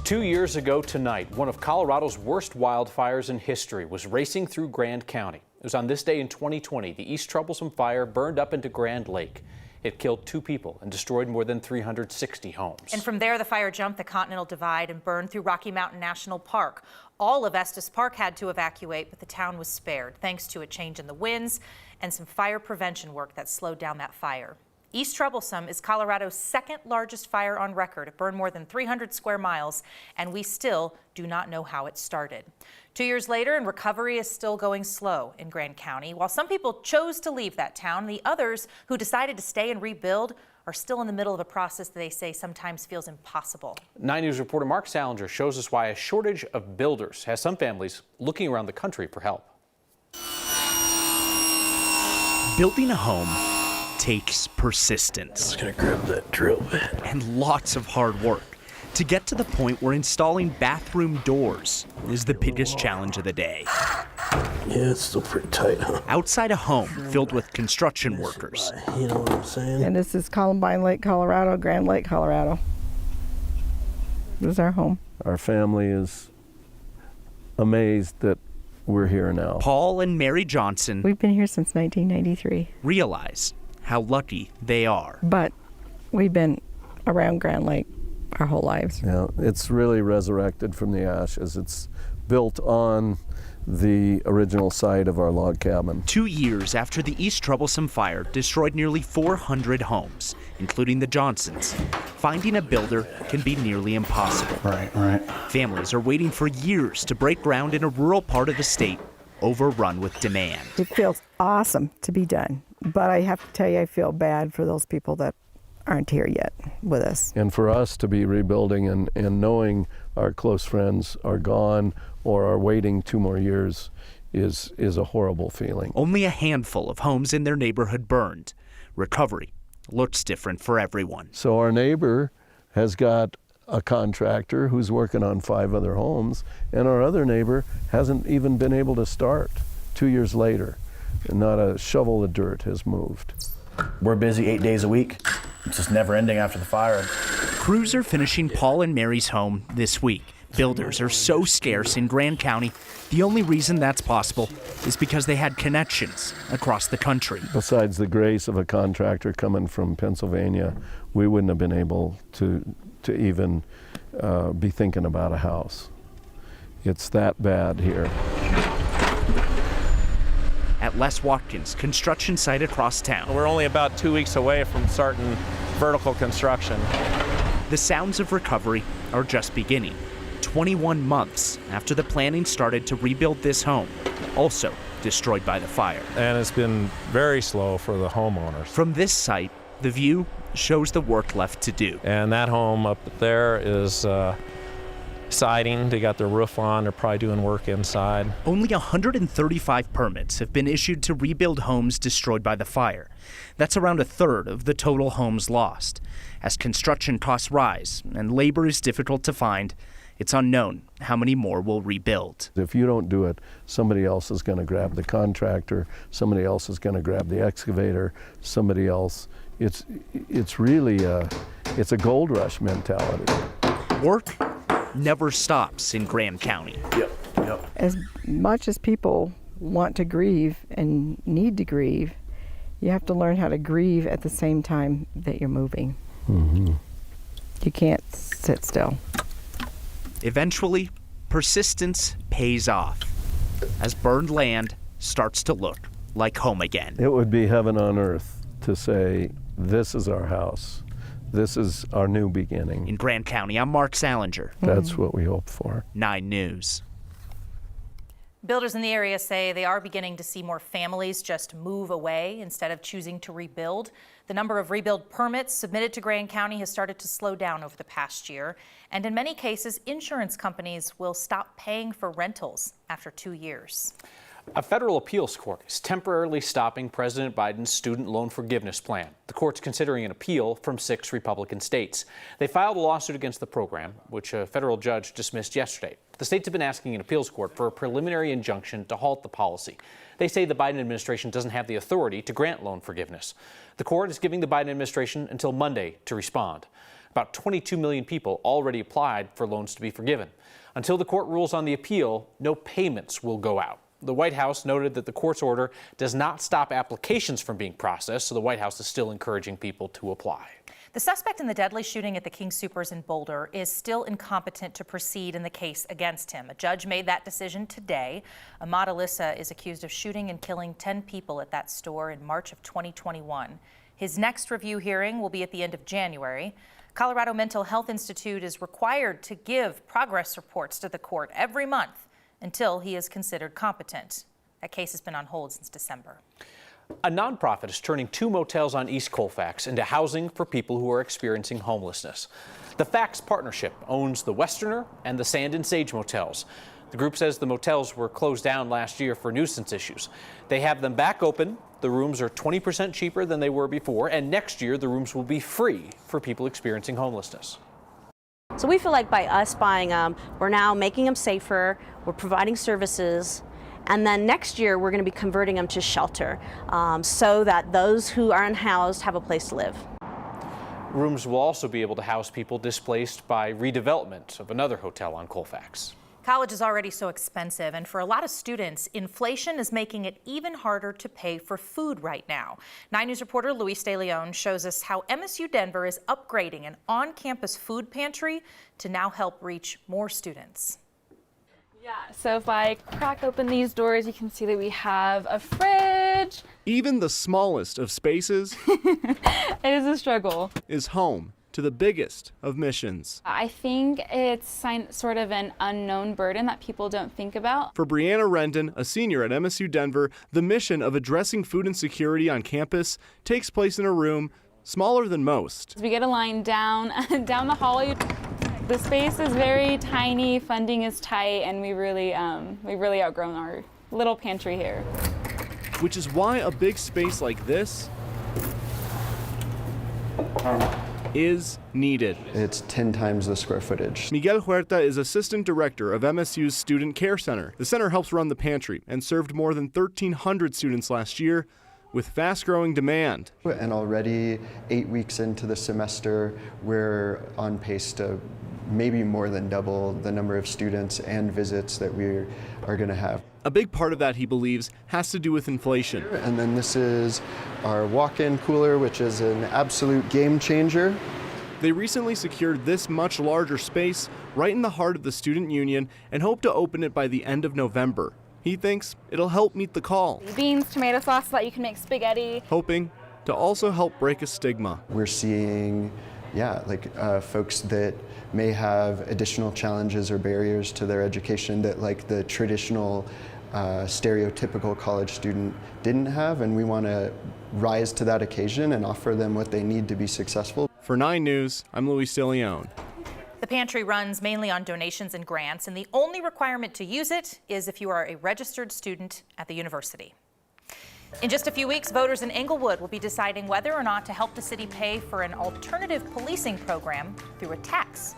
2 years ago tonight, one of Colorado's worst wildfires in history was racing through Grand County. It was on this day in 2020, the East Troublesome Fire burned up into Grand Lake. It killed 2 people and destroyed more than 360 homes. And from there, the fire jumped the Continental Divide and burned through Rocky Mountain National Park. All of Estes Park had to evacuate, but the town was spared thanks to a change in the winds and some fire prevention work that slowed down that fire. East Troublesome is Colorado's second largest fire on record. It burned more than 300 square miles, and we still do not know how it started. 2 years later, and recovery is still going slow in Grand County. While some people chose to leave that town, the others who decided to stay and rebuild are still in the middle of a process that they say sometimes feels impossible. 9 News reporter Mark Salinger shows us why a shortage of builders has some families looking around the country for help. Building a home takes persistence. I'm just gonna grab that drill bit. And lots of hard work to get to the point where installing bathroom doors is the biggest challenge of the day. Yeah, it's still pretty tight, huh? Outside a home filled with construction workers. You know what I'm saying? And this is Columbine Lake, Colorado, Grand Lake, Colorado. This is our home. Our family is amazed that we're here now. Paul and Mary Johnson We've been here since 1993. realize how lucky they are. But we've been around Grand Lake our whole lives. Yeah, it's really resurrected from the ashes. It's built on the original site of our log cabin. 2 years after the East Troublesome Fire destroyed nearly 400 homes, including the Johnsons, finding a builder can be nearly impossible. Right. Families are waiting for years to break ground in a rural part of the state overrun with demand. It feels awesome to be done. But I have to tell you, I feel bad for those people that aren't here yet with us. And for us to be rebuilding and knowing our close friends are gone or are waiting 2 more years is a horrible feeling. Only a handful of homes in their neighborhood burned. Recovery looks different for everyone. So our neighbor has got a contractor who's working on 5 other homes, and our other neighbor hasn't even been able to start 2 years later. And not a shovel of dirt has moved. We're busy 8 days a week. It's just never ending after the fire. Crews are finishing Paul and Mary's home this week. Builders are so scarce in Grand County. The only reason that's possible is because they had connections across the country. Besides the grace of a contractor coming from Pennsylvania, we wouldn't have been able to even be thinking about a house. It's that bad here. At Les Watkins' construction site across town, We're only about 2 weeks away from starting vertical construction. the sounds of recovery are just beginning. 21 months after the planning started to rebuild this home, also destroyed by the fire. And it's been very slow for the homeowners. From this site, the view shows the work left to do. And that home up there is siding. They got their roof on. They're probably doing work inside. Only 135 permits have been issued to rebuild homes destroyed by the fire. That's around a third of the total homes lost. As construction costs rise and labor is difficult to find, it's unknown how many more will rebuild. If you don't do it, somebody else is going to grab the contractor, somebody else is going to grab the excavator, somebody else. It's really it's a gold rush mentality. Work never stops in Grand County. Yep. As much as people want to grieve and need to grieve, you have to learn how to grieve at the same time that you're moving. Mm-hmm. You can't sit still. Eventually, persistence pays off as burned land starts to look like home again. It would be heaven on earth to say, this is our house. This is our new beginning. In Grand County, I'm Mark Salinger. That's what we hope for. 9 News. Builders in the area say they are beginning to see more families just move away instead of choosing to rebuild. The number of rebuild permits submitted to Grand County has started to slow down over the past year. And in many cases, insurance companies will stop paying for rentals after 2 years. A federal appeals court is temporarily stopping President Biden's student loan forgiveness plan. The court's considering an appeal from 6 Republican states. They filed a lawsuit against the program, which a federal judge dismissed yesterday. The states have been asking an appeals court for a preliminary injunction to halt the policy. They say the Biden administration doesn't have the authority to grant loan forgiveness. The court is giving the Biden administration until Monday to respond. About 22 million people already applied for loans to be forgiven. Until the court rules on the appeal, no payments will go out. The White House noted that the court's order does not stop applications from being processed, so the White House is still encouraging people to apply. The suspect in the deadly shooting at the King Soopers in Boulder is still incompetent to proceed in the case against him. A judge made that decision today. Ahmad Alissa is accused of shooting and killing 10 people at that store in March of 2021. His next review hearing will be at the end of January. Colorado Mental Health Institute is required to give progress reports to the court every month until he is considered competent. That case has been on hold since December. A nonprofit is turning 2 motels on East Colfax into housing for people who are experiencing homelessness. The Fax Partnership owns the Westerner and the Sand and Sage motels. The group says the motels were closed down last year for nuisance issues. They have them back open. The rooms are 20% cheaper than they were before, and next year the rooms will be free for people experiencing homelessness. So we feel like by us buying them, we're now making them safer, we're providing services, and then next year we're going to be converting them to shelter so that those who are unhoused have a place to live. Rooms will also be able to house people displaced by redevelopment of another hotel on Colfax. College is already so expensive, and for a lot of students, inflation is making it even harder to pay for food right now. 9 News reporter Luis De Leon shows us how MSU Denver is upgrading an on-campus food pantry to now help reach more students. Yeah, so if I crack open these doors, you can see that we have a fridge. Even the smallest of spaces It is a struggle. is home to the biggest of missions. I think it's sort of an unknown burden that people don't think about. For Brianna Rendon, a senior at MSU Denver, the mission of addressing food insecurity on campus takes place in a room smaller than most. We get a line down the hallway. The space is very tiny, funding is tight, and we've really outgrown our little pantry here. Which is why a big space like this is needed. It's 10 times the square footage. Miguel Huerta is assistant director of MSU's Student Care Center. The center helps run the pantry and served more than 1,300 students last year with fast-growing demand. And already 8 weeks into the semester, we're on pace to maybe more than double the number of students and visits that we are going to have. A big part of that, he believes, has to do with inflation. And then this is our walk-in cooler, which is an absolute game changer. They recently secured this much larger space right in the heart of the student union and hope to open it by the end of November. He thinks it'll help meet the call. Beans, tomato sauce so that you can make spaghetti. Hoping to also help break a stigma. We're seeing, folks that may have additional challenges or barriers to their education that the traditional stereotypical college student didn't have, and we want to rise to that occasion and offer them what they need to be successful. For 9 News, I'm Luis De Leon. The pantry runs mainly on donations and grants, and the only requirement to use it is if you are a registered student at the university. In just a few weeks, voters in Englewood will be deciding whether or not to help the city pay for an alternative policing program through a tax.